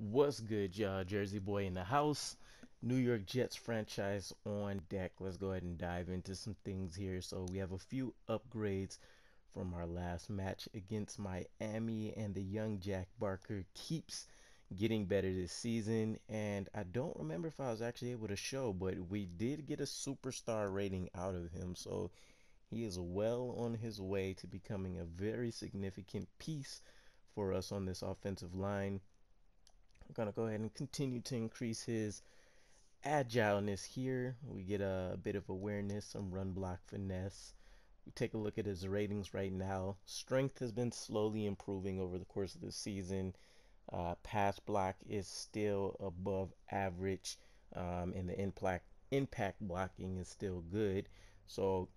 What's good, y'all? Jersey boy in the house. New York Jets franchise on deck. Let's go ahead and dive into some things here. So we have a few upgrades from our last match against Miami, and the young Jack Barker keeps getting better this season. And I don't remember if I was actually able to show, but we did get a superstar rating out of him. So he is well on his way to becoming a very significant piece for us on this offensive line. I'm gonna go ahead and continue to increase his agileness here. We get a bit of awareness, some run block finesse. We take a look at his ratings right now. Strength has been slowly improving over the course of the season. Pass block is still above average, and the impact blocking is still good. So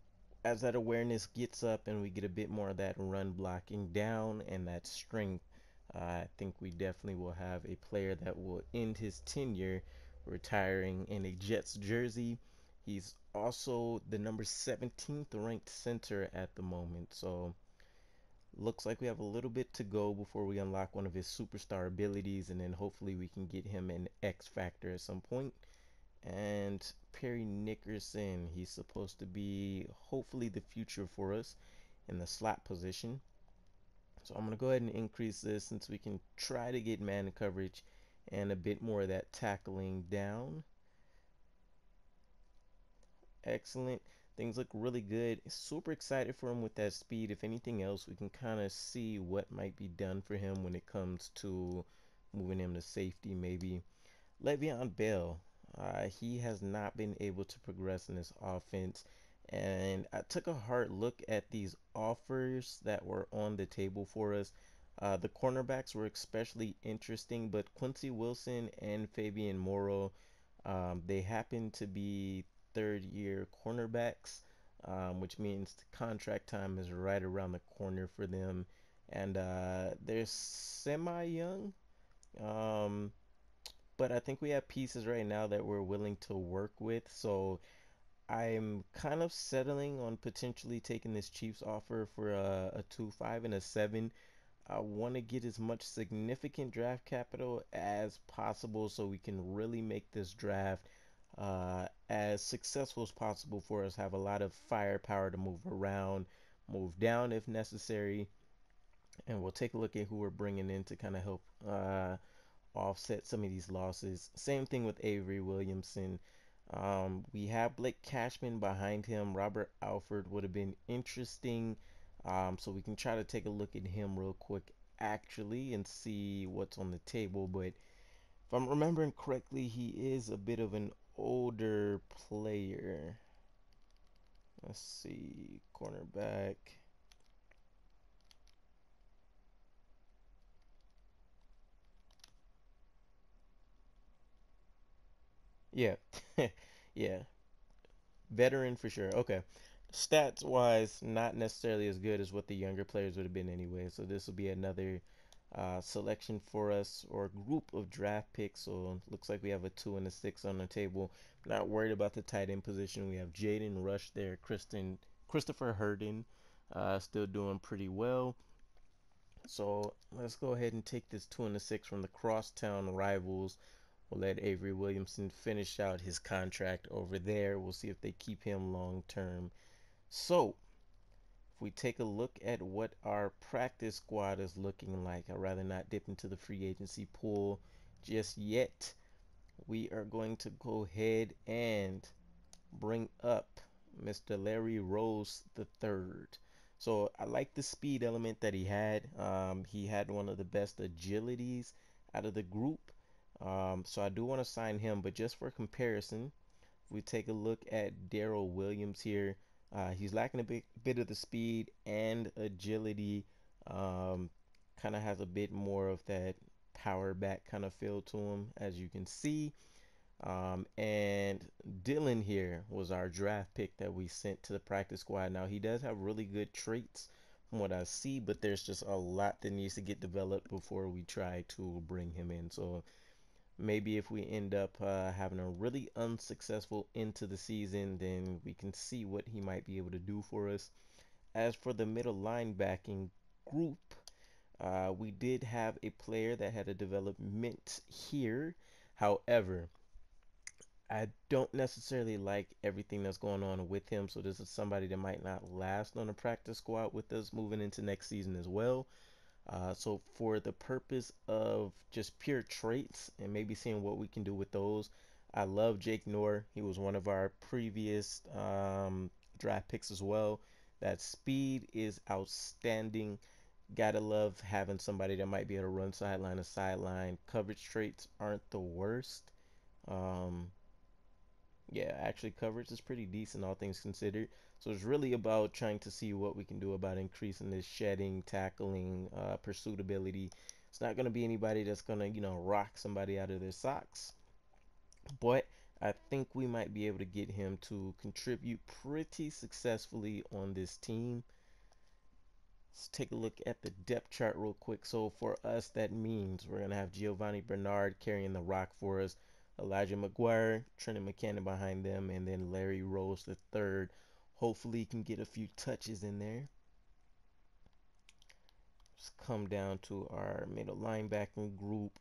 as that awareness gets up and we get a bit more of that run blocking down and that strength, I think we definitely will have a player that will end his tenure retiring in a Jets jersey. He's also the number 17th ranked center at the moment. So looks like we have a little bit to go before we unlock one of his superstar abilities, and then hopefully we can get him an X Factor at some point. And Perry Nickerson, he's supposed to be hopefully the future for us in the slot position. So I'm going to go ahead and increase this since we can try to get man coverage and a bit more of that tackling down. Excellent. Things look really good. Super excited for him with that speed. If anything else, we can kind of see what might be done for him when it comes to moving him to safety, maybe. Le'Veon Bell, he has not been able to progress in this offense. And I took a hard look at these offers that were on the table for us. The cornerbacks were especially interesting, but Quincy Wilson and Fabian Moro, they happen to be third-year cornerbacks, which means the contract time is right around the corner for them. And they're semi-young. Um, but I think we have pieces right now that we're willing to work with. So I'm kind of settling on potentially taking this Chiefs offer for a 2-5 and a 7. I want to get as much significant draft capital as possible so we can really make this draft as successful as possible for us. Have a lot of firepower to move around, move down if necessary, and we'll take a look at who we're bringing in to kind of help offset some of these losses. Same thing with Avery Williamson. We have Blake Cashman behind him. Robert Alford would have been interesting. So we can try to take a look at him real quick actually and see what's on the table. But if I'm remembering correctly, he is a bit of an older player. Let's see, cornerback. Yeah, yeah, veteran for sure. Okay. Stats wise, not necessarily as good as what the younger players would have been anyway. So this will be another selection for us, or group of draft picks. So looks like we have a 2 and a 6 on the table. Not worried about the tight end position. We have Jaden Rush there, Christopher Herndon, still doing pretty well. So let's go ahead and take this 2 and a 6 from the crosstown rivals. We'll let Avery Williamson finish out his contract over there. We'll see if they keep him long term. So, if we take a look at what our practice squad is looking like, I'd rather not dip into the free agency pool just yet. We are going to go ahead and bring up Mr. Larry Rose the third. So I like the speed element that he had. He had one of the best agilities out of the group. So I do want to sign him, but just for comparison, if we take a look at Daryl Williams here, he's lacking a bit of the speed and agility. Kind of has a bit more of that power back kind of feel to him, as you can see. And Dylan here was our draft pick that we sent to the practice squad. Now, he does have really good traits from what I see, but there's just a lot that needs to get developed before we try to bring him in. So maybe if we end up having a really unsuccessful end to the season, then we can see what he might be able to do for us. As for the middle linebacking group, We did have a player that had a development here. However, I don't necessarily like everything that's going on with him, so this is somebody that might not last on the practice squad with us moving into next season as well. So for the purpose of just pure traits and maybe seeing what we can do with those, I love Jake Noor. He was one of our previous draft picks as well. That speed is outstanding. Gotta love having somebody that might be able to run sideline to sideline. Coverage traits aren't the worst. Um, yeah, actually, coverage is pretty decent, all things considered. So it's really about trying to see what we can do about increasing this shedding, tackling, pursuit ability. It's not going to be anybody that's going to, rock somebody out of their socks. But I think we might be able to get him to contribute pretty successfully on this team. Let's take a look at the depth chart real quick. So for us, that means we're going to have Giovanni Bernard carrying the rock for us, Elijah McGuire, Trenton McKinnon behind them, and then Larry Rose the third. Hopefully he can get a few touches in there. Let's come down to our middle linebacking group,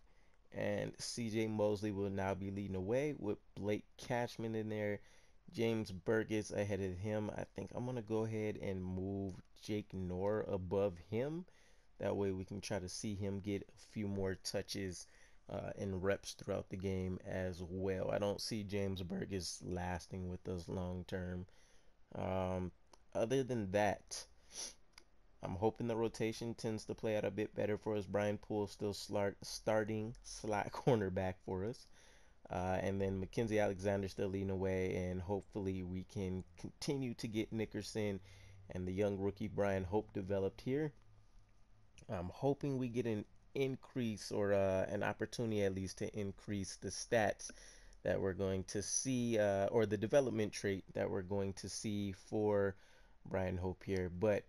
and CJ Mosley will now be leading away with Blake Cashman in there. James Burgess ahead of him. I think I'm going to go ahead and move Jake Noor above him. That way we can try to see him get a few more touches and reps throughout the game as well. I don't see James Burgess lasting with us long term. Other than that, I'm hoping the rotation tends to play out a bit better for us. Brian Poole still starting slot cornerback for us. And then Mackenzie Alexander still leading away, and hopefully we can continue to get Nickerson and the young rookie Brian Hope developed here. I'm hoping we get an increase or an opportunity at least to increase the stats that we're going to see or the development trait that we're going to see for Brian Hope here. But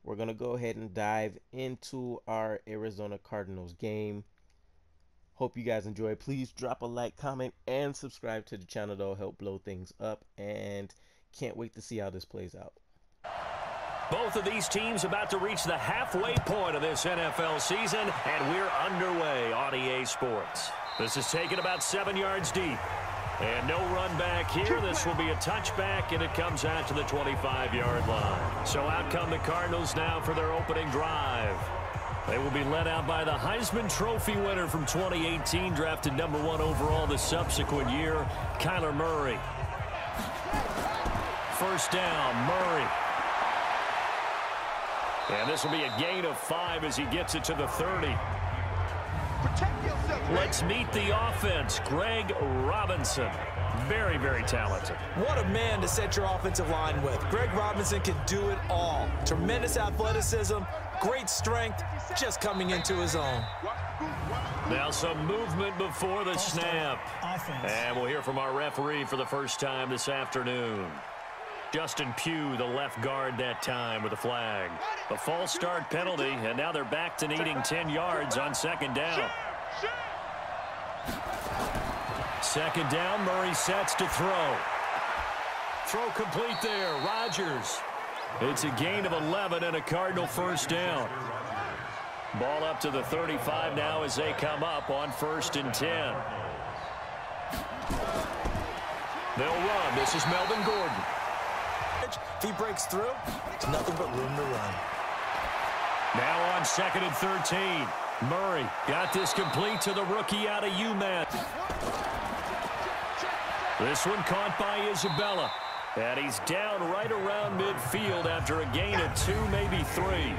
we're going to go ahead and dive into our Arizona Cardinals game. Hope you guys enjoy. Please drop a like, comment, and subscribe to the channel. That'll help blow things up. And can't wait to see how this plays out. Both of these teams about to reach the halfway point of this NFL season, and we're underway on EA Sports. This is taken about 7 yards deep. And no run back here. This will be a touchback, and it comes out to the 25-yard line. So out come the Cardinals now for their opening drive. They will be led out by the Heisman Trophy winner from 2018, drafted #1 overall the subsequent year, Kyler Murray. First down, Murray. And this will be a gain of 5 as he gets it to the 30. Let's meet the offense. Greg Robinson. Very, very talented. What a man to set your offensive line with. Greg Robinson can do it all. Tremendous athleticism, great strength, just coming into his own. Now some movement before the snap. And we'll hear from our referee for the first time this afternoon. Justin Pugh, the left guard that time with a flag. A false start penalty, and now they're back to needing 10 yards on second down. Second down, Murray sets to throw. Throw complete there, Rodgers. It's a gain of 11 and a Cardinal first down. Ball up to the 35 now as they come up on 1st and 10. They'll run. This is Melvin Gordon. If he breaks through, there's nothing but room to run. Now on 2nd and 13. Murray got this complete to the rookie out of UMass. This one caught by Isabella. And he's down right around midfield after a gain of 2, maybe 3.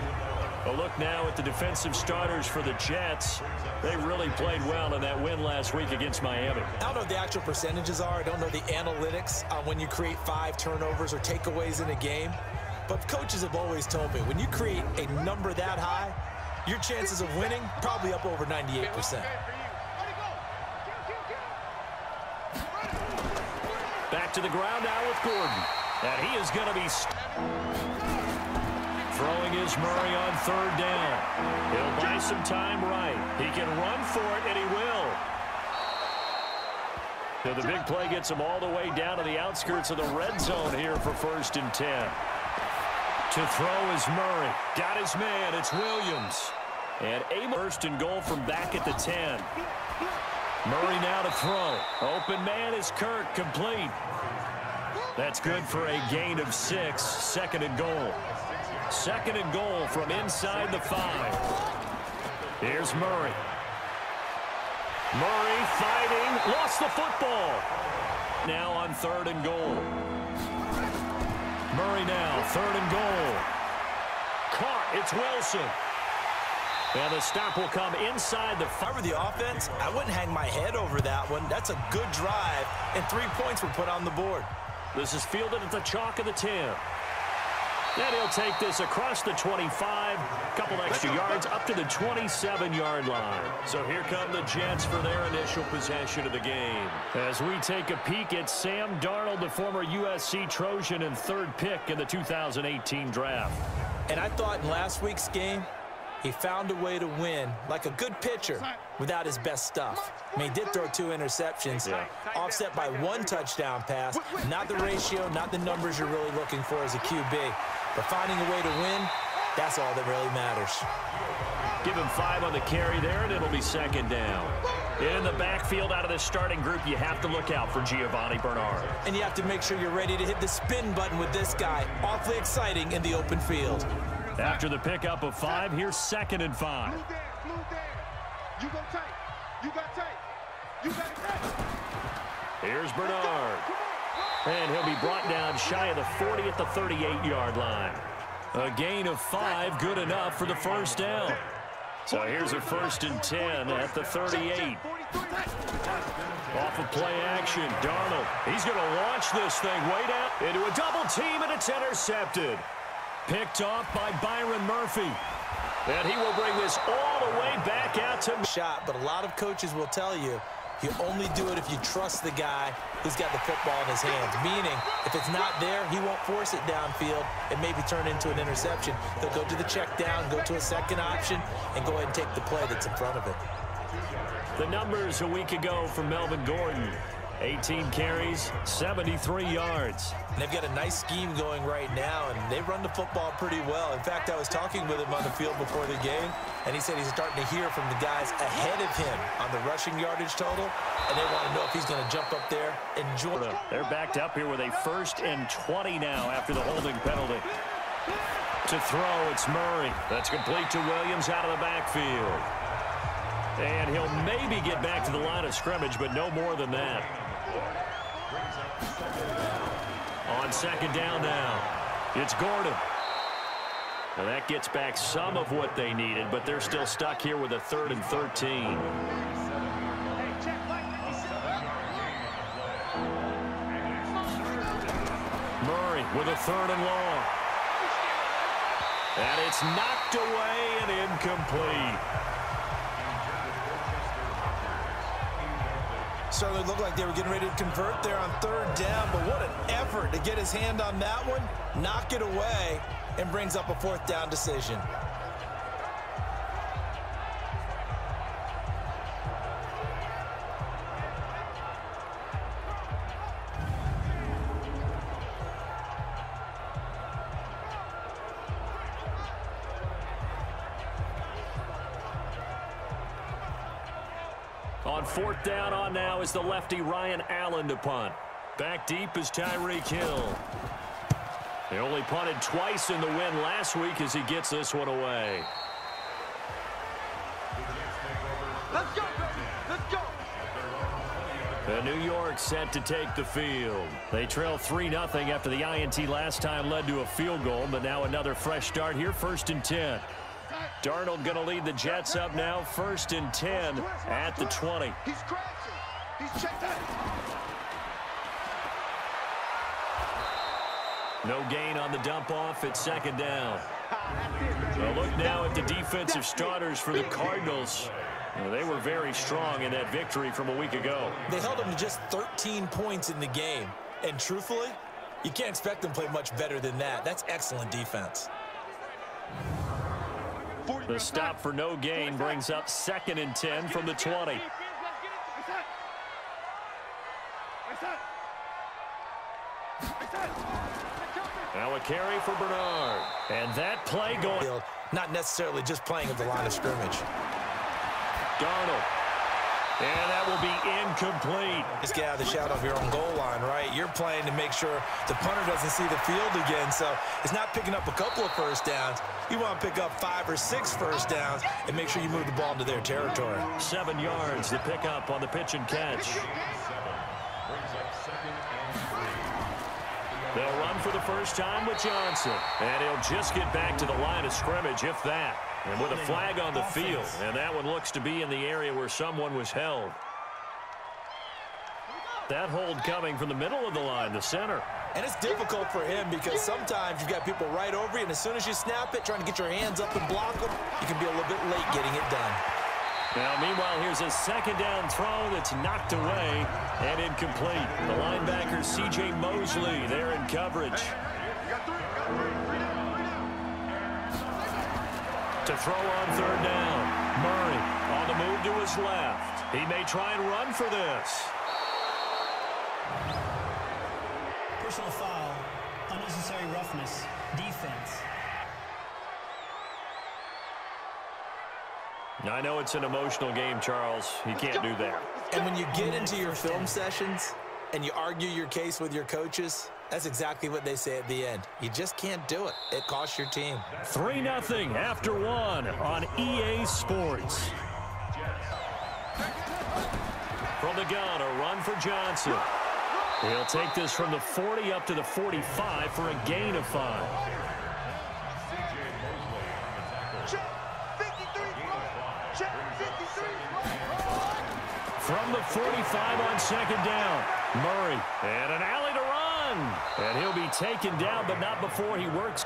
A look now at the defensive starters for the Jets. They really played well in that win last week against Miami. I don't know what the actual percentages are. I don't know the analytics on when you create 5 turnovers or takeaways in a game. But coaches have always told me, when you create a number that high, your chances of winning probably up over 98%. Back to the ground now with Gordon. And he is going to be... Throwing is Murray on 3rd down. He'll buy some time right. He can run for it, and he will. So the big play gets him all the way down to the outskirts of the red zone here for 1st and 10. To throw is Murray. Got his man. It's Williams. And a first and goal from back at the 10. Murray now to throw. Open man is Kirk, complete. That's good for a gain of 6. Second and goal. Second and goal from inside the 5. Here's Murray. Murray fighting, lost the football. Now on third and goal. Murray now, third and goal. Caught, it's Wilson. And the stop will come inside the 5. For the offense, I wouldn't hang my head over that one. That's a good drive, and 3 points were put on the board. This is fielded at the chalk of the 10. And he'll take this across the 25, couple extra yards up to the 27-yard line. So here come the Jets for their initial possession of the game. As we take a peek at Sam Darnold, the former USC Trojan and 3rd pick in the 2018 draft. And I thought in last week's game, he found a way to win like a good pitcher without his best stuff. I mean, he did throw 2 interceptions, offset by 1 touchdown pass. Not the ratio, not the numbers you're really looking for as a QB. But finding a way to win, that's all that really matters. Give him 5 on the carry there, and it'll be second down. In the backfield out of the starting group, you have to look out for Giovanni Bernard. And you have to make sure you're ready to hit the spin button with this guy. Awfully exciting in the open field. After the pickup of 5, here's second and 5. Blue there. You go tight. You got tight. You got tight. Here's Bernard. And he'll be brought down shy of the 40 at the 38-yard line. A gain of 5, good enough for the first down. So here's a first and 10 at the 38. Off of play action, Darnold. He's going to launch this thing way down into a double team, and it's intercepted. Picked off by Byron Murphy. And he will bring this all the way back out to shot. But a lot of coaches will tell you, you only do it if you trust the guy who's got the football in his hands. Meaning, if it's not there, he won't force it downfield and maybe turn into an interception. He'll go to the check down, go to a second option, and go ahead and take the play that's in front of him. The numbers a week ago from Melvin Gordon. 18 carries, 73 yards. And they've got a nice scheme going right now, and they run the football pretty well. In fact, I was talking with him on the field before the game, and he said he's starting to hear from the guys ahead of him on the rushing yardage total, and they want to know if he's going to jump up there and join them. They're backed up here with a 1st and 20 now after the holding penalty. To throw, it's Murray. That's complete to Williams out of the backfield. And he'll maybe get back to the line of scrimmage, but no more than that. On second down now, it's Gordon. Now that gets back some of what they needed, but they're still stuck here with a 3rd and 13. Murray with a 3rd and long. And it's knocked away and incomplete. Certainly looked like they were getting ready to convert there on 3rd down, but what an effort to get his hand on that one, knock it away, and brings up a 4th down decision. On 4th down on now is the lefty Ryan Allen to punt. Back deep is Tyreek Hill. He only punted twice in the win last week as he gets this one away. Let's go, baby. Let's go. And New York set to take the field. They trail 3-0 after the INT last time led to a field goal, but now another fresh start here, 1st and 10. Darnold going to lead the Jets up now, 1st and 10 at the 20. He's crashing. He's checked out. No gain on the dump off at second down. Well, look now at the defensive starters for the Cardinals. Well, they were very strong in that victory from a week ago. They held them to just 13 points in the game. And truthfully, you can't expect them to play much better than that. That's excellent defense. The stop for no gain brings up 2nd and 10 from the 20. Now a carry for Bernard. And that play going. not necessarily just playing at the line of scrimmage. Darnold. And that will be incomplete. Just get out of the shadow of your own goal line, right? You're playing to make sure the punter doesn't see the field again. So it's not picking up a couple of first downs. You want to pick up 5 or 6 first downs and make sure you move the ball into their territory. 7 yards, the pickup on the pitch and catch. They'll run for the first time with Johnson. And he'll just get back to the line of scrimmage, if that. And with a flag on the field. And that one looks to be in the area where someone was held. That hold coming from the middle of the line, the center. And it's difficult for him because sometimes you've got people right over you, and as soon as you snap it, trying to get your hands up and block them, you can be a little bit late getting it done. Now, meanwhile, here's a second down throw that's knocked away and incomplete. The linebacker, C.J. Mosley, there in coverage. To throw on third down. Murray on the move to his left. He may try and run for this. Personal foul, unnecessary roughness, defense. I know it's an emotional game, Charles. You can't do that. And when you get into your film sessions and you argue your case with your coaches, that's exactly what they say at the end. You just can't do it. It costs your team. 3-0 after 1 on EA Sports. From the gun, a run for Johnson. He'll take this from the 40 up to the 45 for a gain of 5. From the 45 on second down, Murray, and an alley to run. And he'll be taken down, but not before he works.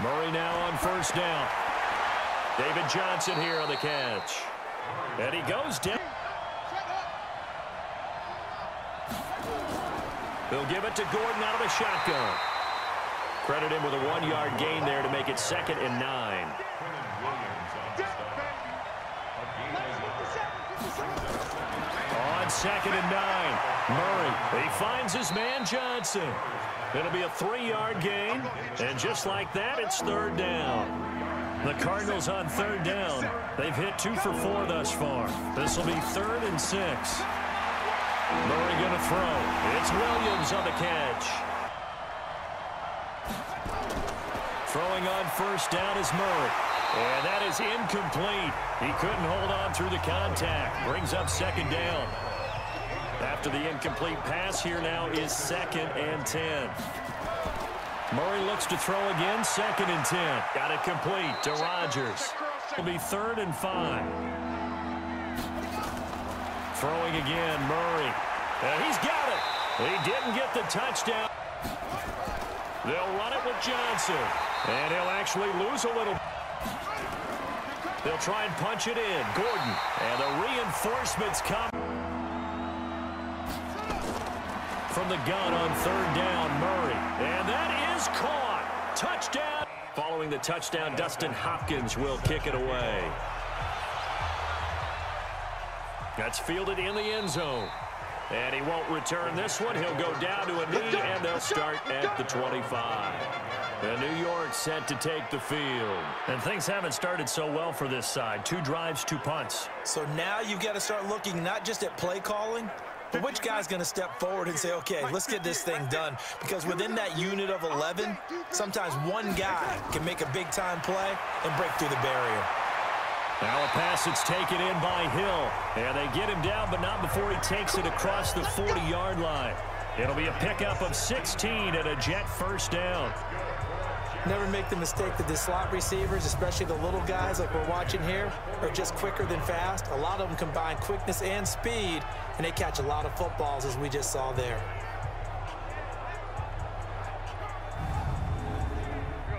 Murray now on first down. David Johnson here on the catch. And he goes down. They'll give it to Gordon out of the shotgun. Credit him with a 1-yard gain there to make it 2nd and 9. On 2nd and 9, Murray, he finds his man Johnson. It'll be a 3-yard gain, and just like that, it's third down. The Cardinals on third down. They've hit 2 for 4 thus far. This will be 3rd and 6. Murray going to throw. It's Williams on the catch. Throwing on first down is Murray. And that is incomplete. He couldn't hold on through the contact. Brings up 2nd down. After the incomplete pass, here now is 2nd and 10. Murray looks to throw again, 2nd and 10. Got it complete to Rodgers. It'll be 3rd and 5. Throwing again, Murray. And he's got it. He didn't get the touchdown. They'll run it with Johnson. And he'll actually lose a little. They'll try and punch it in. Gordon. And the reinforcements come. From the gun on third down, Murray. And that is caught. Touchdown. Following the touchdown, Dustin Hopkins will kick it away. That's fielded in the end zone. And he won't return this one. He'll go down to a knee, and they'll start at the 25. And New York set to take the field. And things haven't started so well for this side. 2 drives, 2 punts. So now you've got to start looking not just at play calling, but which guy's going to step forward and say, okay, let's get this thing done. Because within that unit of 11, sometimes one guy can make a big-time play and break through the barrier. Now a pass that's taken in by Hill. And they get him down, but not before he takes it across the 40-yard line. It'll be a pickup of 16 and a Jet first down. Never make the mistake that the slot receivers, especially the little guys like we're watching here, are just quicker than fast. A lot of them combine quickness and speed, and they catch a lot of footballs, as we just saw there.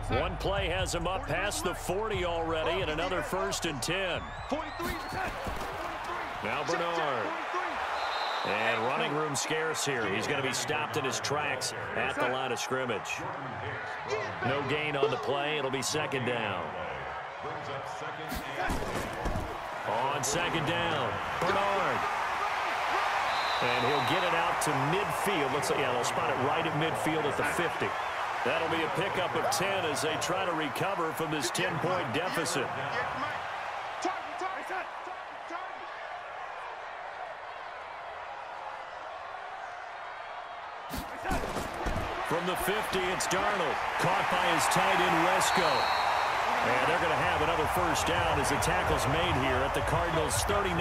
One play has him up past the 40 already, and another 1st and 10. Now Bernard. And running room scarce here. He's going to be stopped in his tracks at the line of scrimmage. No gain on the play. It'll be 2nd down. On 2nd down, Bernard. And he'll get it out to midfield. Looks like, yeah, they'll spot it right at midfield at the 50. That'll be a pickup of 10 as they try to recover from this 10-point deficit. From the 50, it's Darnold. Caught by his tight end, Wesco. And they're going to have another first down as the tackle's made here at the Cardinals' 39.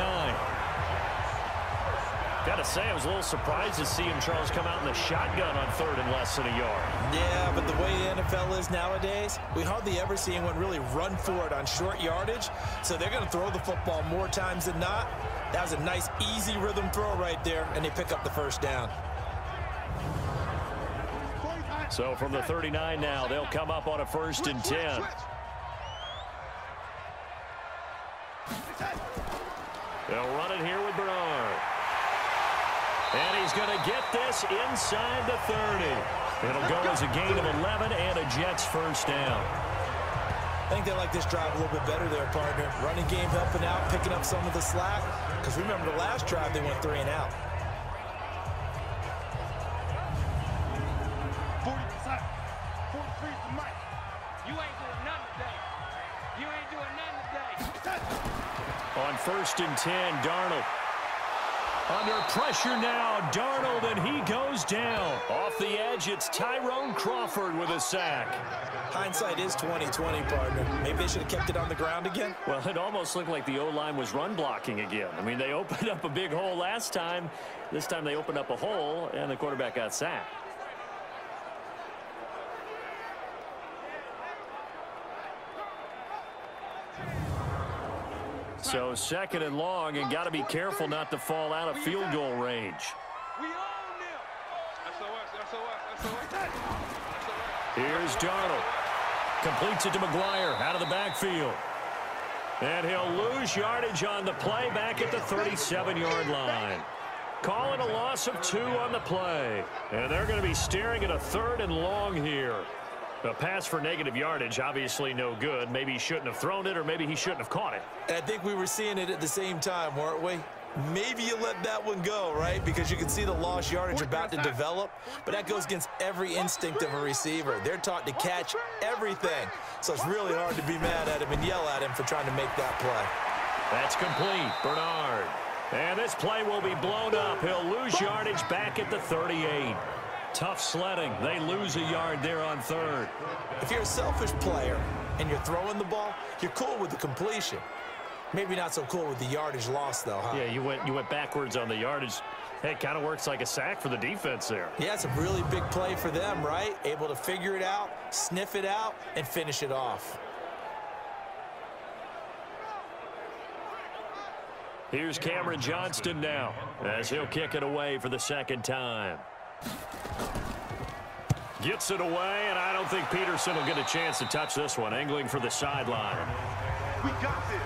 Got to say, I was a little surprised to see him, Charles, come out in the shotgun on third and less than a yard. Yeah, but the way the NFL is nowadays, we hardly ever see anyone really run for it on short yardage. So they're going to throw the football more times than not. That was a nice, easy rhythm throw right there, and they pick up the first down. So from the 39 now, they'll come up on a 1st and 10. They'll run it here with Bernard. And he's going to get this inside the 30. It'll go as a gain of 11 and a Jets first down. I think they like this drive a little bit better there, partner. Running game helping out, picking up some of the slack. Because remember the last drive, they went 3 and out. 43 to Mike. You ain't doing nothing today. You ain't doing nothing today. On 1st and 10, Darnold. Under pressure now, Darnold, and he goes down. Off the edge, it's Tyrone Crawford with a sack. Hindsight is 20/20, partner. Maybe they should have kept it on the ground again. Well, it almost looked like the O-line was run blocking again. I mean, they opened up a big hole last time. This time they opened up a hole, and the quarterback got sacked. So 2nd and long, and got to be careful not to fall out of field goal range. We own them. SOS. Here's Darnold. Completes it to McGuire out of the backfield. And he'll lose yardage on the play back at the 37-yard line. Calling a loss of 2 on the play. And they're going to be staring at a 3rd and long here. A pass for negative yardage, obviously no good. Maybe he shouldn't have thrown it, or maybe he shouldn't have caught it. And I think we were seeing it at the same time, weren't we? Maybe you let that one go, right? Because you can see the lost yardage about to develop. But that goes against every instinct of a receiver. They're taught to catch everything. So it's really hard to be mad at him and yell at him for trying to make that play. That's complete. Bernard. And this play will be blown up. He'll lose yardage back at the 38. Tough sledding. They lose a yard there on 3rd. If you're a selfish player and you're throwing the ball, you're cool with the completion. Maybe not so cool with the yardage loss, though, huh? Yeah, you went backwards on the yardage. Hey, it kind of works like a sack for the defense there. Yeah, it's a really big play for them, right? Able to figure it out, sniff it out, and finish it off. Here's Cameron Johnston now as he'll kick it away for the 2nd time. Gets it away, and I don't think Peterson will get a chance to touch this one. Angling for the sideline. We got this.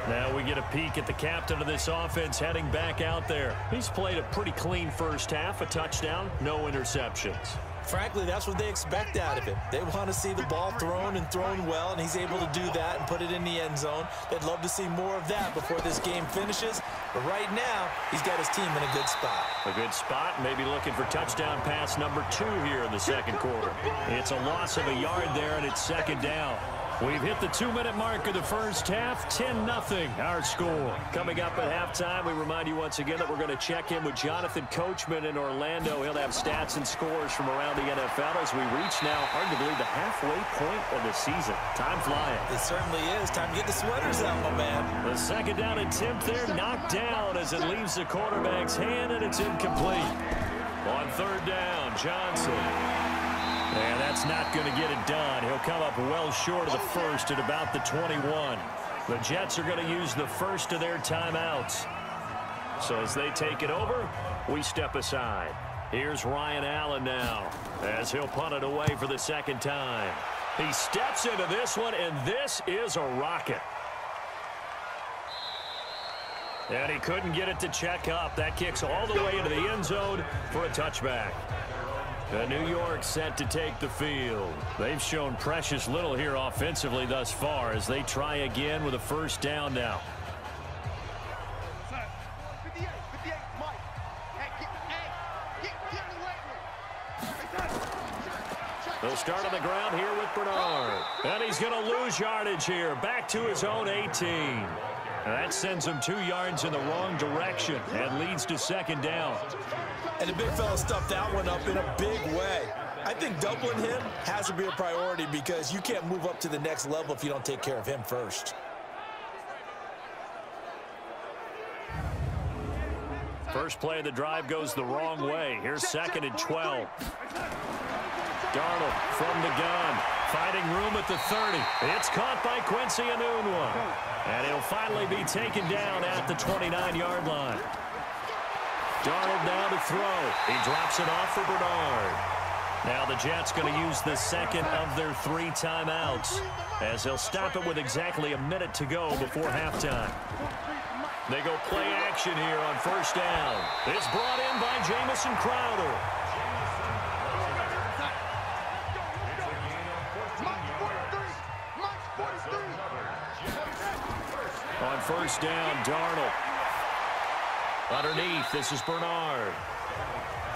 Now we get a peek at the captain of this offense heading back out there. He's played a pretty clean first half, a touchdown, no interceptions. Frankly, that's what they expect out of him. They want to see the ball thrown and thrown well, and he's able to do that and put it in the end zone. They'd love to see more of that before this game finishes. But right now, he's got his team in a good spot. A good spot, maybe looking for touchdown pass number 2 here in the 2nd quarter. It's a loss of a yard there, and it's 2nd down. We've hit the 2-minute mark of the first half, 10-0 our score. Coming up at halftime, we remind you once again that we're going to check in with Jonathan Coachman in Orlando. He'll have stats and scores from around the NFL as we reach now, hard to believe, the halfway point of the season. Time flying. It certainly is. Time to get the sweaters out, my man. The 2nd down attempt there knocked down as it leaves the quarterback's hand, and it's incomplete. On 3rd down, Johnson. And that's not going to get it done. He'll come up well short of the 1st at about the 21. The Jets are going to use the first of their timeouts. So as they take it over, we step aside. Here's Ryan Allen now as he'll punt it away for the 2nd time. He steps into this one, and this is a rocket. And he couldn't get it to check up. That kicks all the way into the end zone for a touchback. New York set to take the field. They've shown precious little here offensively thus far as they try again with a 1st down now. 58, Mike. Hey, get the weight room. They'll start on the ground here with Bernard. And he's going to lose yardage here. Back to his own 18. And that sends him 2 yards in the wrong direction and leads to second down. And the big fella stuffed that one up in a big way. I think doubling him has to be a priority because you can't move up to the next level if you don't take care of him first. First play of the drive goes the wrong way. Here's 2nd and 12. Darnold from the gun, finding room at the 30. It's caught by Quincy Enunwa. And he'll finally be taken down at the 29-yard line. Darnold now to throw. He drops it off for Bernard. Now the Jets going to use the second of their 3 timeouts as they'll stop it with exactly a minute to go before halftime. They go play action here on first down. It's brought in by Jamison Crowder. On first down, Darnold. Underneath, this is Bernard.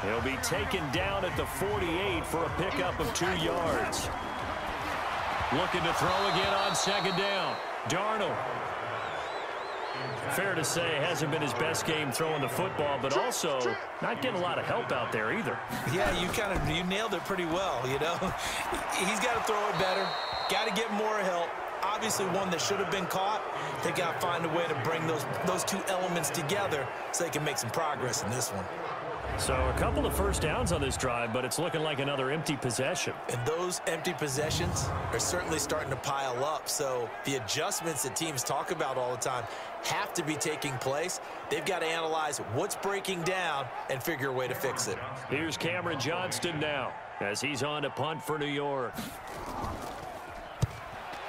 He'll be taken down at the 48 for a pickup of 2 yards. Looking to throw again on second down. Darnold. Fair to say, hasn't been his best game throwing the football, but also not getting a lot of help out there either. Yeah, you nailed it pretty well, you know. He's got to throw it better. Got to get more help. Obviously one that should have been caught. They got to find a way to bring those 2 elements together so they can make some progress in this one. So a couple of first downs on this drive, but it's looking like another empty possession. And those empty possessions are certainly starting to pile up. So the adjustments that teams talk about all the time have to be taking place. They've got to analyze what's breaking down and figure a way to fix it. Here's Cameron Johnston now as he's on to punt for New York.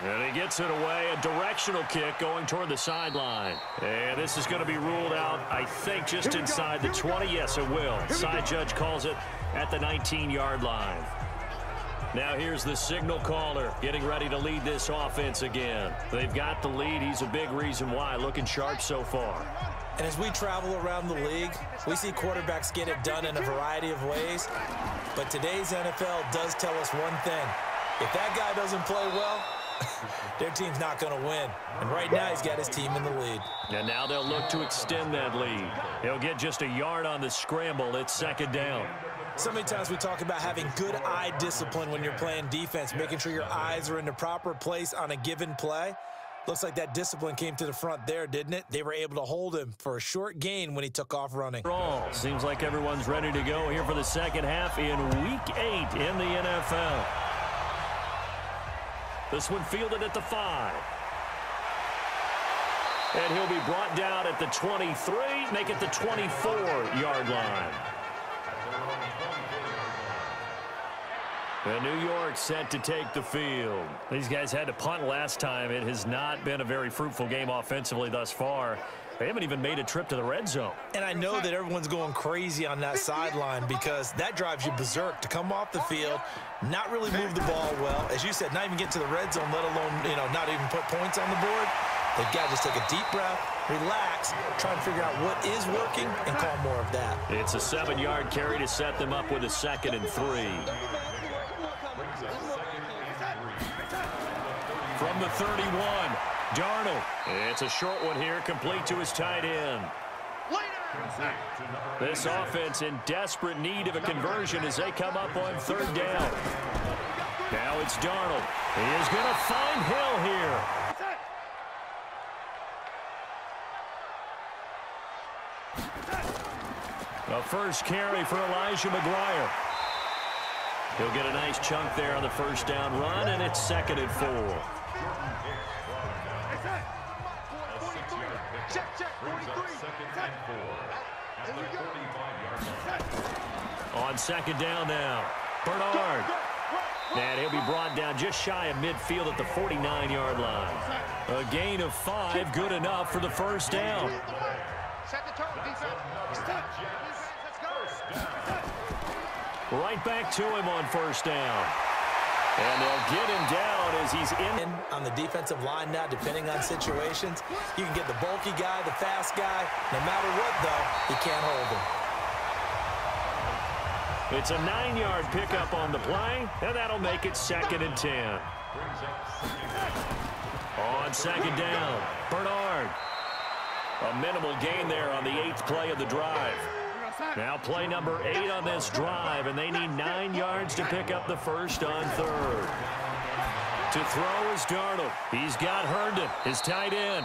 And he gets it away, a directional kick going toward the sideline. And this is going to be ruled out, I think, just inside the 20. Yes, it will. Side judge calls it at the 19-yard line. Now here's the signal caller getting ready to lead this offense again. They've got the lead. He's a big reason why. Looking sharp so far. And as we travel around the league, we see quarterbacks get it done in a variety of ways. But today's NFL does tell us one thing. If that guy doesn't play well, their team's not going to win. And right now, he's got his team in the lead. And now they'll look to extend that lead. He'll get just a yard on the scramble. It's second down. So many times we talk about having good eye discipline when you're playing defense, making sure your eyes are in the proper place on a given play. Looks like that discipline came to the front there, didn't it? They were able to hold him for a short gain when he took off running. Seems like everyone's ready to go here for the second half in Week 8 in the NFL. This one fielded at the 5. And he'll be brought down at the 23, make it the 24-yard line. And New York set to take the field. These guys had to punt last time. It has not been a very fruitful game offensively thus far. They haven't even made a trip to the red zone. And I know that everyone's going crazy on that sideline because that drives you berserk to come off the field, not really move the ball well. As you said, not even get to the red zone, let alone, not even put points on the board. They've got to just take a deep breath, relax, try and figure out what is working, and call more of that. It's a 7-yard carry to set them up with a 2nd and 3. From the 31, Darnold. It's a short one here, complete to his tight end. This offense in desperate need of a conversion as they come up on 3rd down. Now it's Darnold. He is going to find Hill here. A first carry for Elijah McGuire. He'll get a nice chunk there on the first down run, and it's 2nd and 4. On 2nd down now, Bernard. And he'll be brought down just shy of midfield at the 49-yard line. A gain of 5, good enough for the first down. Right back to him on first down. And they'll get him down as he's in. On the defensive line now, depending on situations, you can get the bulky guy, the fast guy. No matter what, though, he can't hold him. It's a 9-yard pickup on the play, and that'll make it 2nd and 10. On 2nd down, Bernard. A minimal gain there on the 8th play of the drive. Now play number 8 on this drive, and they need 9 yards to pick up the first on 3rd. To throw is Darnold. He's got Herndon, his tight end.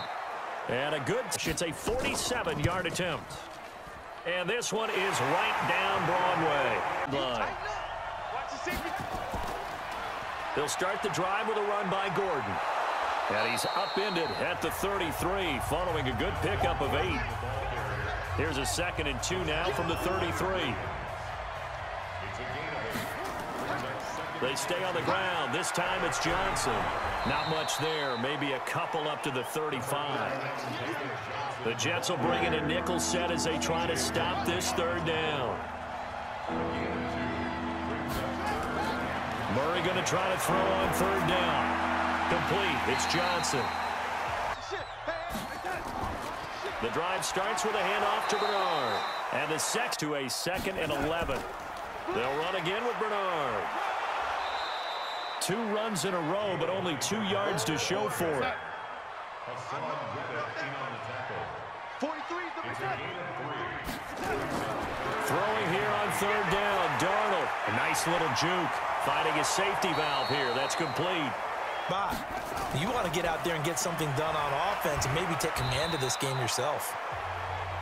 And a good, it's a 47-yard attempt. And this one is right down Broadway. They'll start the drive with a run by Gordon. And he's upended at the 33 following a good pickup of 8. Here's a 2nd and 2 now from the 33. They stay on the ground. This time it's Johnson. Not much there. Maybe a couple up to the 35. The Jets will bring in a nickel set as they try to stop this 3rd down. Murray going to try to throw on 3rd down. Complete. It's Johnson. The drive starts with a handoff to Bernard. And the sec to a 2nd and 11. They'll run again with Bernard. 2 runs in a row, but only 2 yards to show for it. Throwing here on 3rd down, Darnold. A nice little juke. Finding a safety valve here. That's complete. Bob, you want to get out there and get something done on offense and maybe take command of this game yourself.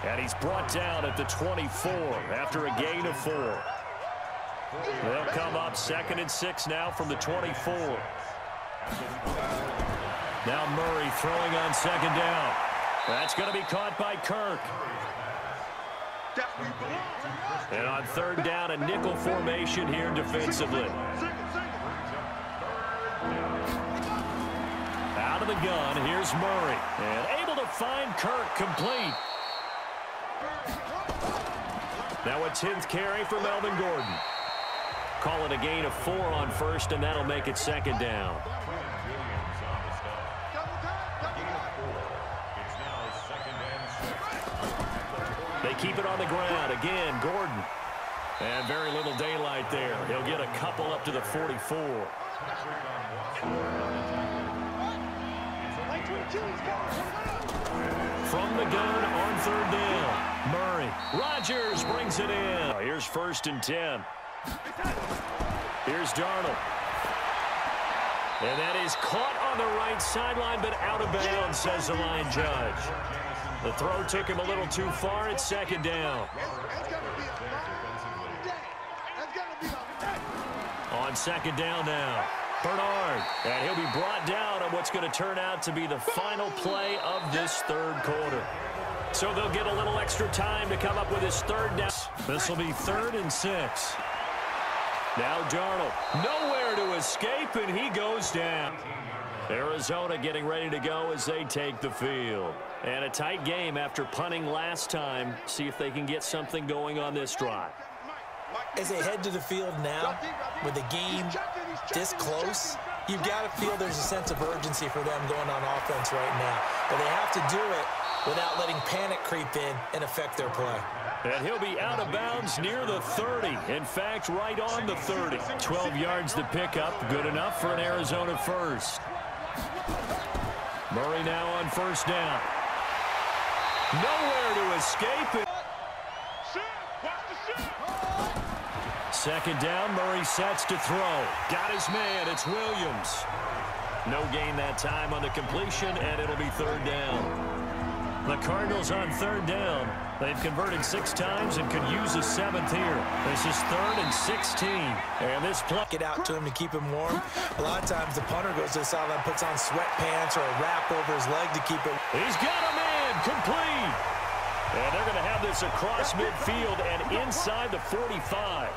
And he's brought down at the 24 after a gain of 4. They'll come up 2nd and 6 now from the 24. Now Murray throwing on 2nd down. That's going to be caught by Kirk. And on 3rd down, a nickel formation here defensively. Out of the gun, here's Murray. And able to find Kirk complete. Now a 10th carry for Melvin Gordon. Call it a gain of 4 on 1st, and that'll make it 2nd down. They keep it on the ground. Again, Gordon. And very little daylight there. He'll get a couple up to the 44. From the gun on 3rd down. Murray. Rodgers brings it in. Here's 1st and 10. Here's Darnold. And that is caught on the right sideline, but out of bounds, says the line judge. The throw took him a little too far. It's 2nd down. On 2nd down now, Bernard. And he'll be brought down on what's going to turn out to be the final play of this 3rd quarter. So they'll get a little extra time to come up with his 3rd down. This will be 3rd and 6. Now Darnold, nowhere to escape, and he goes down. Arizona getting ready to go as they take the field. And a tight game after punting last time. See if they can get something going on this drive. As they head to the field now, with the game this close, you've got to feel there's a sense of urgency for them going on offense right now. But they have to do it without letting panic creep in and affect their play. And he'll be out of bounds near the 30. In fact, right on the 30. 12 yards to pick up. Good enough for an Arizona first. Murray now on 1st down. Nowhere to escape. 2nd down, Murray sets to throw. Got his man, it's Williams. No gain that time on the completion, and it'll be 3rd down. The Cardinals on 3rd down. They've converted 6 times and could use a 7th here. This is 3rd and 16. And this play. Get out to him to keep him warm. A lot of times the punter goes to the sideline, puts on sweatpants or a wrap over his leg to keep it. He's got a man, complete. And they're going to have this across midfield and inside the 45.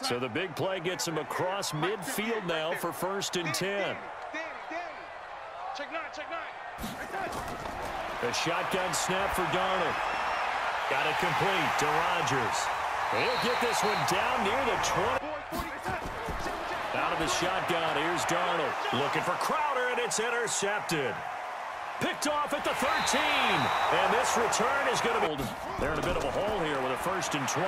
So the big play gets him across midfield now for 1st and 10. Check 9, check 9. A shotgun snap for Darnold. Got it complete to Rodgers. He'll get this one down near the 20. of the shotgun. Here's Darnold looking for Crowder, and it's intercepted. Picked off at the 13. And this return is going to be... They're in a bit of a hole here with a 1st and 20.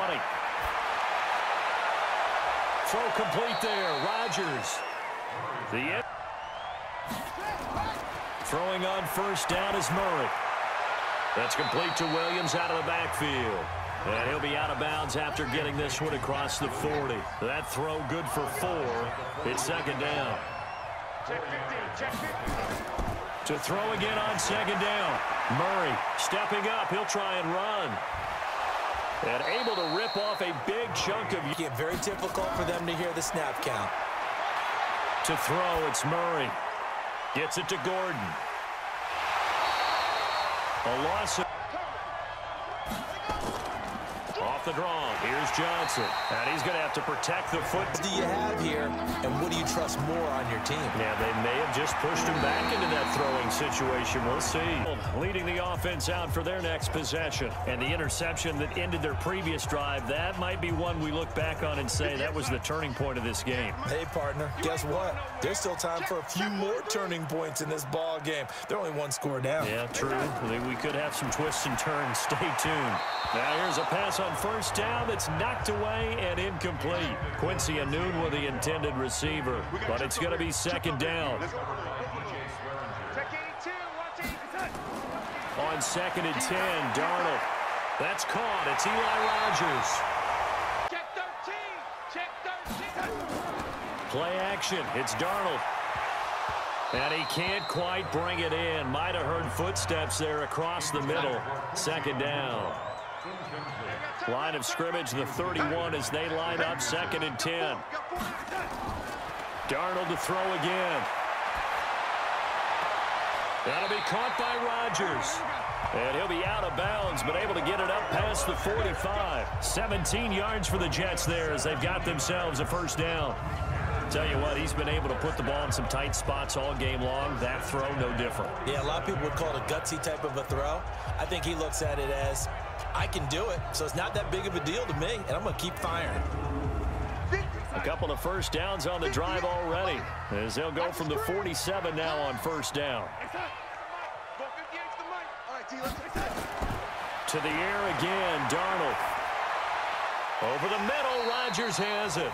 Throw complete there. Rodgers. Throwing on 1st down is Murray. That's complete to Williams out of the backfield. And he'll be out of bounds after getting this one across the 40. That throw good for 4. It's 2nd down. Check 15, check 15. To throw again on 2nd down. Murray stepping up. He'll try and run. And able to rip off a big chunk of... It's very difficult for them to hear the snap count. To throw, it's Murray. Gets it to Gordon. A loss of... Off the draw. Here's Johnson. And he's going to have to protect the foot. What do you have here, and what do you trust more on your team? Yeah, they may have just pushed him back into that throwing situation. We'll see. Leading the offense out for their next possession. And the interception that ended their previous drive, that might be one we look back on and say that was the turning point of this game. Hey, partner, guess what? There's still time for a few more turning points in this ball game. They're only 1 score down. Yeah, true. We could have some twists and turns. Stay tuned. Now here's a pass on 1st down that's knocked away and incomplete. Quincy Anoon with the intended receiver, but it's going to be 2nd down. On 2nd and 10, Darnold. That's caught. It's Eli Rogers. Check 13, check 13. Play action. It's Darnold. And he can't quite bring it in. Might have heard footsteps there across the middle. 2nd down. Line of scrimmage, the 31 as they line up 2nd and 10. Darnold to throw again. That'll be caught by Rodgers. And he'll be out of bounds, but able to get it up past the 45. 17 yards for the Jets there as they've got themselves a 1st down. Tell you what, he's been able to put the ball in some tight spots all game long. That throw, no different. Yeah, a lot of people would call it a gutsy type of a throw. I think he looks at it as, I can do it, so it's not that big of a deal to me, and I'm going to keep firing. A couple of 1st downs on the drive already, as they'll go from the 47 now on 1st down. To the air again, Darnold. Over the middle, Rodgers has it.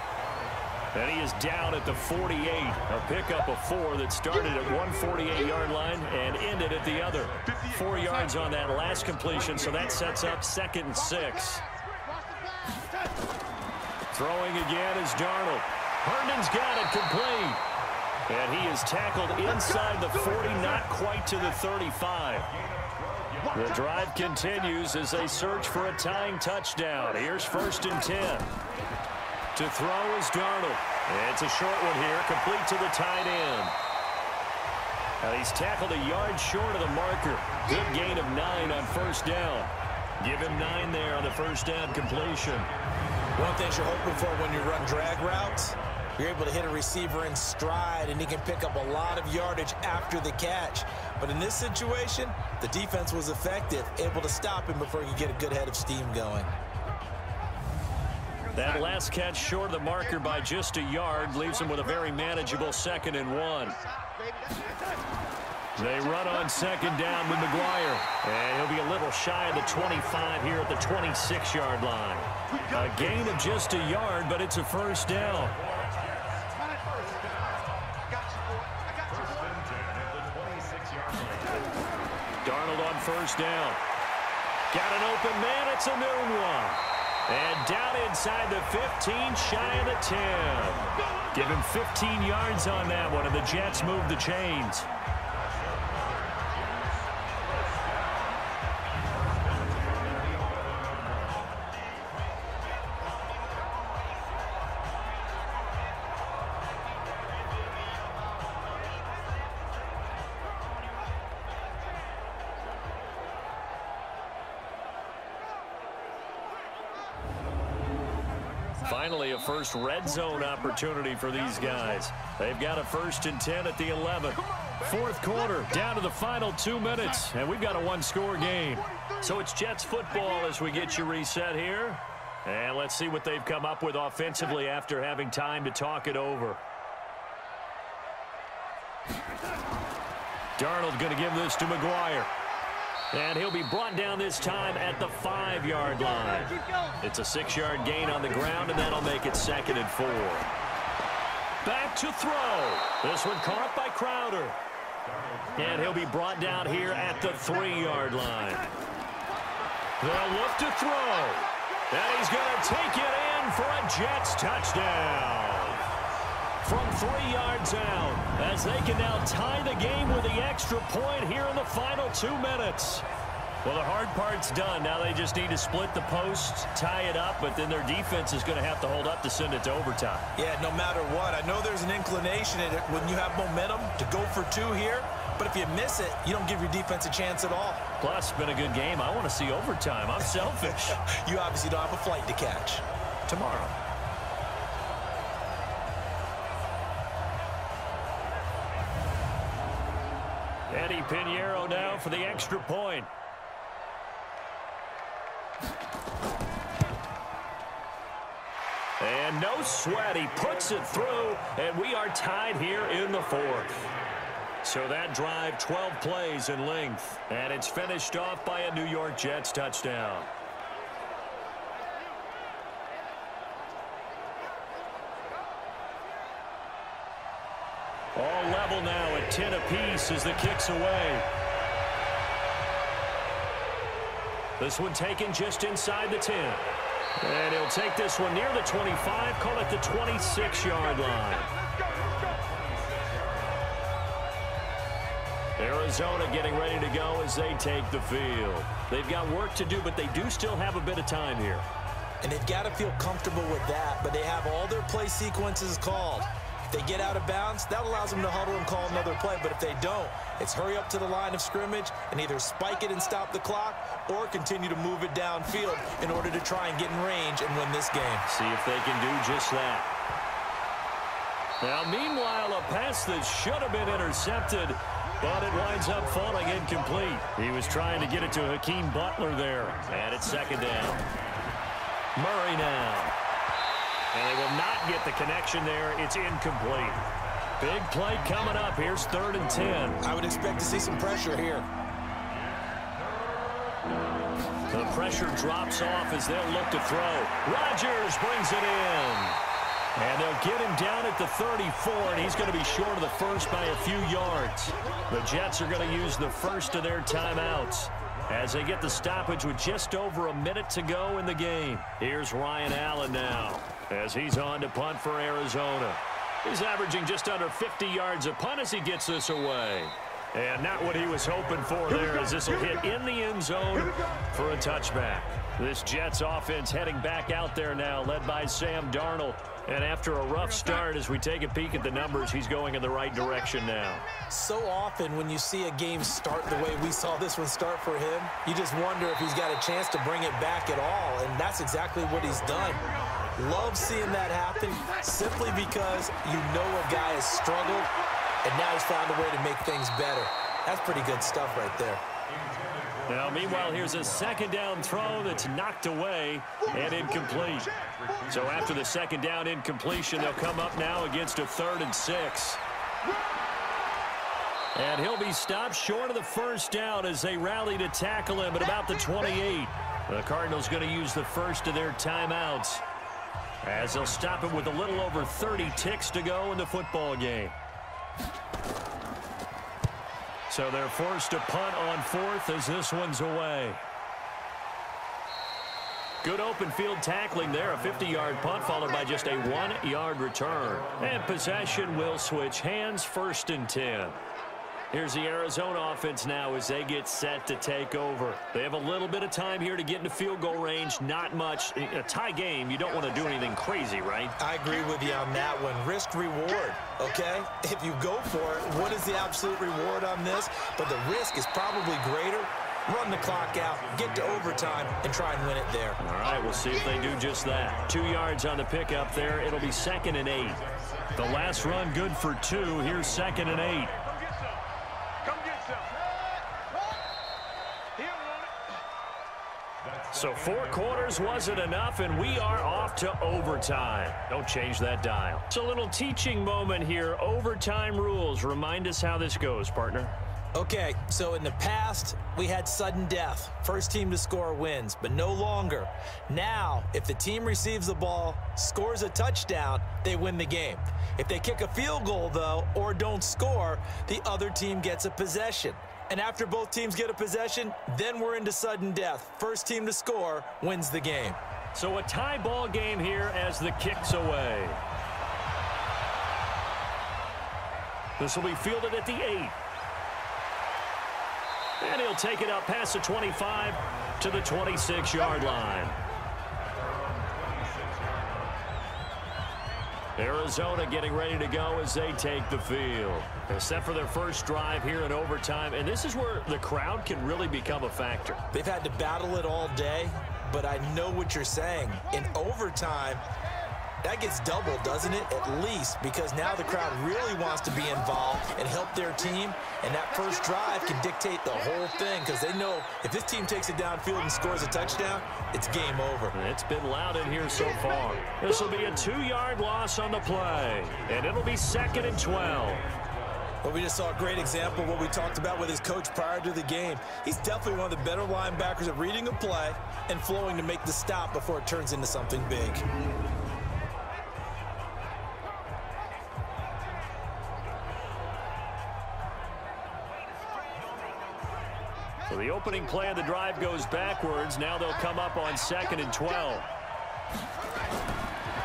And he is down at the 48. A pickup of 4 that started at 148-yard line and ended at the other. 4 yards on that last completion, so that sets up 2nd and 6. Throwing again is Darnold. Herndon's got it complete. And he is tackled inside the 40, not quite to the 35. The drive continues as they search for a tying touchdown. Here's 1st and 10. To throw is Darnold. It's a short one here, complete to the tight end. And he's tackled a yard short of the marker. Good gain of 9 on 1st down. Give him 9 there on the 1st down completion. One thing you're hoping for when you run drag routes, you're able to hit a receiver in stride, and he can pick up a lot of yardage after the catch. But in this situation, the defense was effective, able to stop him before he could get a good head of steam going. That last catch short of the marker by just a yard leaves him with a very manageable 2nd and 1. They run on 2nd down with McGuire. And he'll be a little shy of the 25 here at the 26-yard line. A gain of just a yard, but it's a 1st down. Darnold on 1st down. Got an open man. It's a noon one. And down inside the 15, shy of the 10. Give him 15 yards on that one, and the Jets move the chains. Finally, a first red zone opportunity for these guys. They've got a 1st and 10 at the 11. 4th quarter, down to the final 2 minutes, and we've got a 1-score game. So it's Jets football as we get you reset here. And let's see what they've come up with offensively after having time to talk it over. Darnold going to give this to McGuire. And he'll be brought down this time at the 5-yard line. It's a 6-yard gain on the ground, and that'll make it 2nd and 4. Back to throw. This one caught by Crowder. And he'll be brought down here at the 3-yard line. They'll look to throw. And he's going to take it in for a Jets touchdown. From 3 yards out, as they can now tie the game with the extra point here in the final 2 minutes. Well, the hard part's done. Now they just need to split the post, tie it up, but then their defense is going to have to hold up to send it to overtime. Yeah, no matter what. I know there's an inclination in it when you have momentum to go for 2 here, but if you miss it, you don't give your defense a chance at all. Plus, it's been a good game. I want to see overtime. I'm selfish. You obviously don't have a flight to catch. Tomorrow. Eddie Pinheiro now for the extra point. And no sweat. He puts it through, and we are tied here in the 4th. So that drive, 12 plays in length, and it's finished off by a New York Jets touchdown. All level now at 10 apiece as the kick's away. This one taken just inside the 10. And he'll take this one near the 25, call it the 26-yard line. Arizona getting ready to go as they take the field. They've got work to do, but they do still have a bit of time here. And they've got to feel comfortable with that, but they have all their play sequences called. If they get out of bounds, that allows them to huddle and call another play. But if they don't, it's hurry up to the line of scrimmage and either spike it and stop the clock or continue to move it downfield in order to try and get in range and win this game. See if they can do just that. Now, meanwhile, a pass that should have been intercepted, but it winds up falling incomplete. He was trying to get it to Hakeem Butler there. And it's 2nd down. Murray now. And they will not get the connection there. It's incomplete. Big play coming up. Here's 3rd and 10. I would expect to see some pressure here. The pressure drops off as they'll look to throw. Rodgers brings it in. And they'll get him down at the 34, and he's going to be short of the first by a few yards. The Jets are going to use the first of their timeouts as they get the stoppage with just over a minute to go in the game. Here's Ryan Allen now as he's on to punt for Arizona. He's averaging just under 50 yards a punt as he gets this away. And not what he was hoping for there, as this will hit in the end zone for a touchback. This Jets offense heading back out there now, led by Sam Darnold. And after a rough start, as we take a peek at the numbers, he's going in the right direction now. So often when you see a game start the way we saw this one start for him, you just wonder if he's got a chance to bring it back at all, and that's exactly what he's done. Love seeing that happen simply because you know a guy has struggled, and now he's found a way to make things better. That's pretty good stuff right there. Now, meanwhile, here's a 2nd down throw that's knocked away and incomplete. So after the 2nd down incompletion, they'll come up now against a 3rd and 6. And he'll be stopped short of the first down as they rally to tackle him at about the 28. The Cardinals going to use the first of their timeouts as they'll stop him with a little over 30 ticks to go in the football game. So they're forced to punt on 4th as this one's away. Good open field tackling there. A 50-yard punt followed by just a 1-yard return. And possession will switch hands, 1st and 10. Here's the Arizona offense now as they get set to take over. They have a little bit of time here to get into field goal range. Not much. In a tie game, you don't want to do anything crazy, right? I agree with you on that one. Risk reward, okay? If you go for it, what is the absolute reward on this? But the risk is probably greater. Run the clock out, get to overtime, and try and win it there. All right, we'll see if they do just that. 2 yards on the pickup there. It'll be 2nd and 8. The last run good for 2. Here's 2nd and 8. So 4 quarters wasn't enough, and we are off to overtime. Don't change that dial. It's a little teaching moment here. Overtime rules. Remind us how this goes, partner. Okay, so in the past, we had sudden death. First team to score wins, but no longer. Now, if the team receives the ball, scores a touchdown, they win the game. If they kick a field goal, though, or don't score, the other team gets a possession. And after both teams get a possession, then we're into sudden death. First team to score wins the game. So a tie ball game here as the kick's away. This will be fielded at the 8. And he'll take it up past the 25 to the 26-yard line. Arizona getting ready to go as they take the field. They're set for their first drive here in overtime, and this is where the crowd can really become a factor. They've had to battle it all day, but I know what you're saying. In overtime, that gets doubled, doesn't it? At least, because now the crowd really wants to be involved and help their team, and that first drive can dictate the whole thing because they know if this team takes it downfield and scores a touchdown, it's game over. It's been loud in here so far. This will be a 2-yard loss on the play, and it'll be 2nd and 12. Well, we just saw a great example of what we talked about with his coach prior to the game. He's definitely one of the better linebackers at reading a play and flowing to make the stop before it turns into something big. So the opening play of the drive goes backwards. Now they'll come up on 2nd and 12.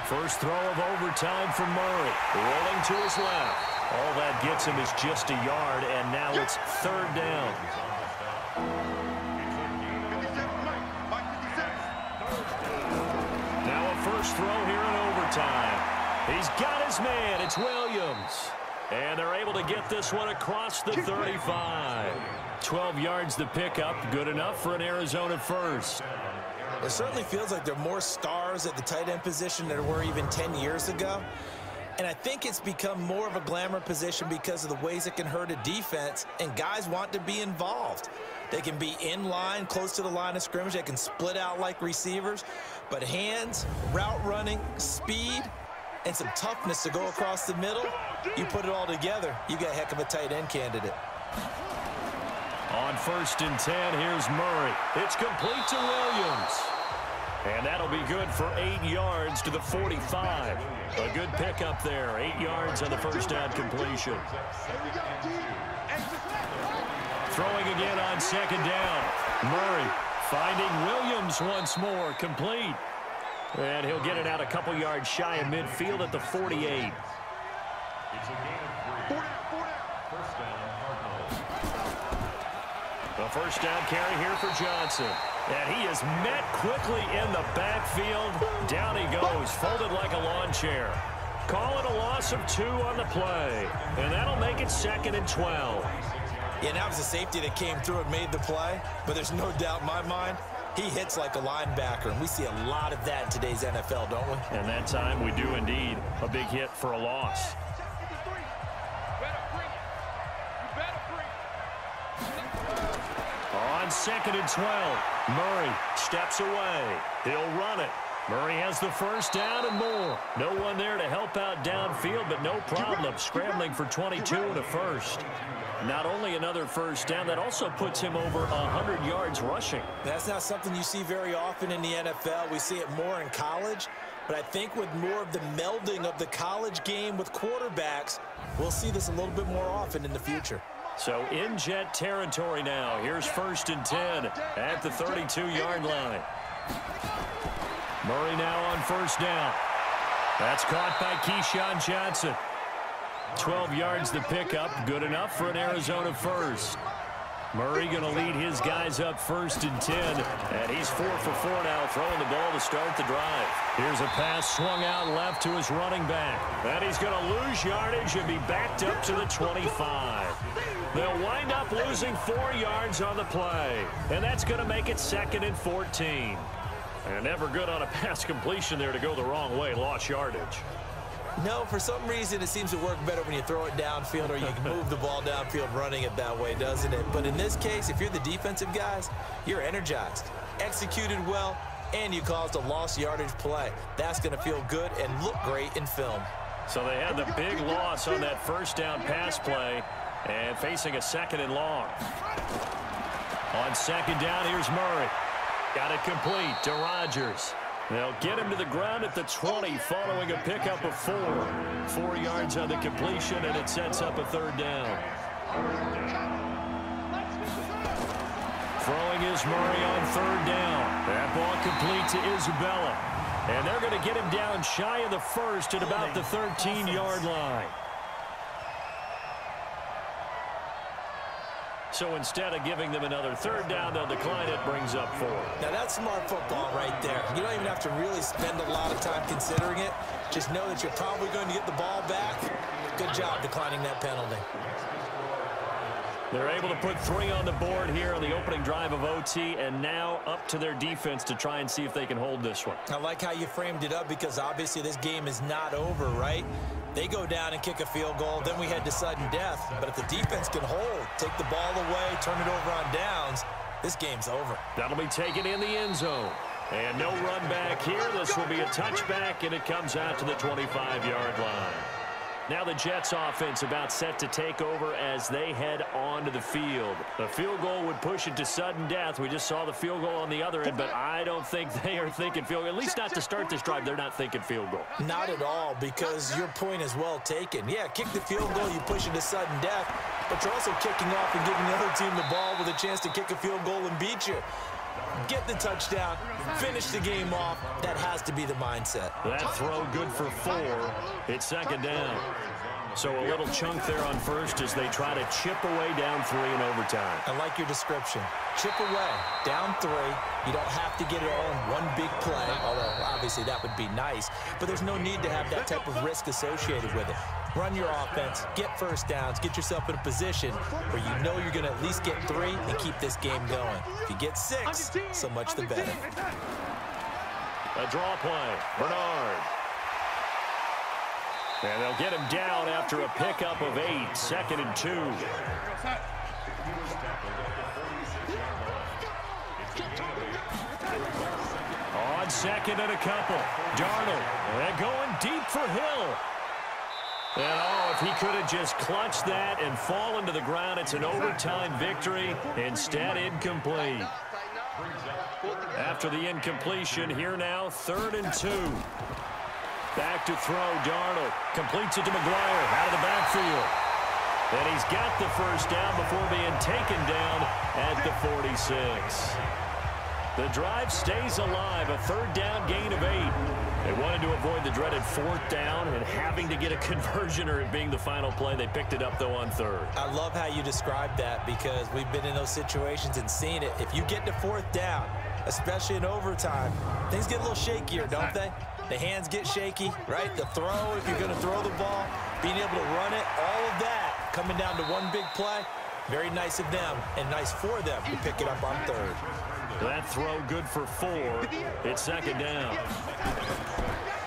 First throw of overtime from Murray. Rolling to his left. All that gets him is just a yard, and now it's 3rd down. Now a first throw here in overtime. He's got his man. It's Williams. And they're able to get this one across the 35. 12 yards to pick up. Good enough for an Arizona first. It certainly feels like there are more stars at the tight end position than there were even 10 years ago. And I think it's become more of a glamour position because of the ways it can hurt a defense, and guys want to be involved. They can be in line, close to the line of scrimmage. They can split out like receivers. But hands, route running, speed, and some toughness to go across the middle, you put it all together, you got a heck of a tight end candidate. On 1st and 10, here's Murray. It's complete to Williams. And that'll be good for 8 yards to the 45. A good pickup there. 8 yards on the first down completion. Throwing again on 2nd down. Murray finding Williams once more. Complete. And he'll get it out a couple yards shy of midfield at the 48. The first down carry here for Johnson. And he is met quickly in the backfield. Down he goes, folded like a lawn chair. Call it a loss of 2 on the play. And that'll make it 2nd and 12. Yeah, that was a safety that came through and made the play. But there's no doubt in my mind, he hits like a linebacker. And we see a lot of that in today's NFL, don't we? And that time we do indeed. A big hit for a loss. On 2nd and 12, Murray steps away. He'll run it. Murray has the first down and more. No one there to help out downfield, but no problem scrambling for 22 and a first. Not only another first down, that also puts him over 100 yards rushing. That's not something you see very often in the NFL. We see it more in college. But I think with more of the melding of the college game with quarterbacks, we'll see this a little bit more often in the future. So in jet territory now. Here's 1st and 10 at the 32-yard line. Murray now on first down. That's caught by Keyshawn Johnson. 12 yards to pick up. Good enough for an Arizona first. Murray going to lead his guys up 1st and 10. And he's 4 for 4 now, throwing the ball to start the drive. Here's a pass swung out left to his running back. And he's going to lose yardage and be backed up to the 25. They'll wind up losing 4 yards on the play. And that's going to make it 2nd and 14. And never good on a pass completion there to go the wrong way. Lost yardage. No, for some reason it seems to work better when you throw it downfield or you can move the ball downfield running it that way, doesn't it? But in this case, if you're the defensive guys, you're energized, executed well, and you caused a lost yardage play. That's going to feel good and look great in film. So they had the big loss on that first down pass play. And facing a second and long. On second down, here's Murray. Got it complete to Rodgers. They'll get him to the ground at the 20 following a pickup of 4. 4 yards on the completion, and it sets up a third down. Throwing is Murray on third down. That ball complete to Isabella. And they're going to get him down shy of the first at about the 13-yard line. So instead of giving them another third down, they'll decline it, brings up 4. Now that's smart football right there. You don't even have to really spend a lot of time considering it. Just know that you're probably going to get the ball back. Good job declining that penalty. They're able to put 3 on the board here on the opening drive of OT, and now up to their defense to try and see if they can hold this one. I like how you framed it up because obviously this game is not over, right? They go down and kick a field goal, then we head to sudden death. But if the defense can hold, take the ball away, turn it over on downs, this game's over. That'll be taken in the end zone. And no run back here. This will be a touchback, and it comes out to the 25-yard line. Now the Jets offense about set to take over as they head onto the field. The field goal would push it to sudden death. We just saw the field goal on the other end, but I don't think they are thinking field goal. At least not to start this drive. They're not thinking field goal. Not at all, because your point is well taken. Yeah, kick the field goal, you push it to sudden death, but you're also kicking off and giving the other team the ball with a chance to kick a field goal and beat you. Get the touchdown, finish the game off. That has to be the mindset. That throw good for 4. It's second down. So a little chunk there on first as they try to chip away down 3 in overtime. I like your description. Chip away, down 3. You don't have to get it all in one big play, although obviously that would be nice. But there's no need to have that type of risk associated with it. Run your offense, get first downs, get yourself in a position where you know you're going to at least get 3 and keep this game going. If you get 6, so much the better. A draw play, Bernard. And they'll get him down after a pickup of 8, 2nd and 2. On second and a couple, Darnold. And going deep for Hill. And oh, if he could have just clutched that and fallen to the ground, it's an overtime victory. Instead, incomplete. After the incompletion, here now, 3rd and 2. Back to throw, Darnold. Completes it to McGuire out of the backfield. And he's got the first down before being taken down at the 46. The drive stays alive, a 3rd down gain of 8. They wanted to avoid the dreaded 4th down and having to get a conversion or it being the final play. They picked it up, though, on 3rd. I love how you described that because we've been in those situations and seen it. If you get to 4th down, especially in overtime, things get a little shakier, don't they? The hands get shaky, right? The throw, if you're going to throw the ball, being able to run it, all of that coming down to one big play. Very nice of them and nice for them to pick it up on 3rd. That throw good for 4. It's 2nd down.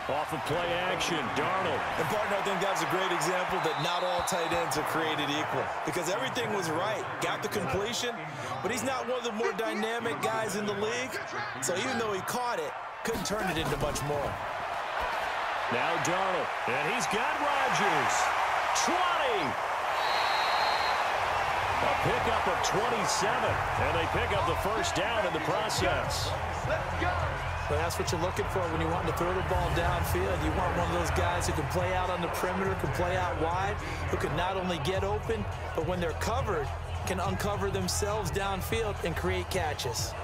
Off of play action, Darnold. And partner, I think that's a great example that not all tight ends are created equal because everything was right. Got the completion, but he's not one of the more dynamic guys in the league. So even though he caught it, couldn't turn it into much more. Now Darnold, and he's got Rodgers. 20. A pickup of 27, and they pick up the first down in the process. Let's go. But that's what you're looking for when you want to throw the ball downfield. You want one of those guys who can play out on the perimeter, can play out wide, who can not only get open, but when they're covered, can uncover themselves downfield and create catches.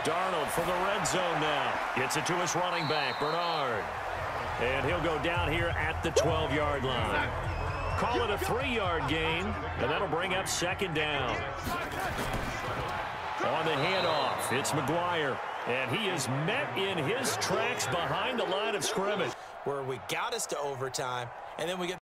Darnold from the red zone now. Gets it to his running back, Bernard. And he'll go down here at the 12-yard line. Call it a 3-yard gain, and that'll bring up 2nd down. On the handoff, it's McGuire. And he is met in his tracks behind the line of scrimmage. Where we got us to overtime, and then we get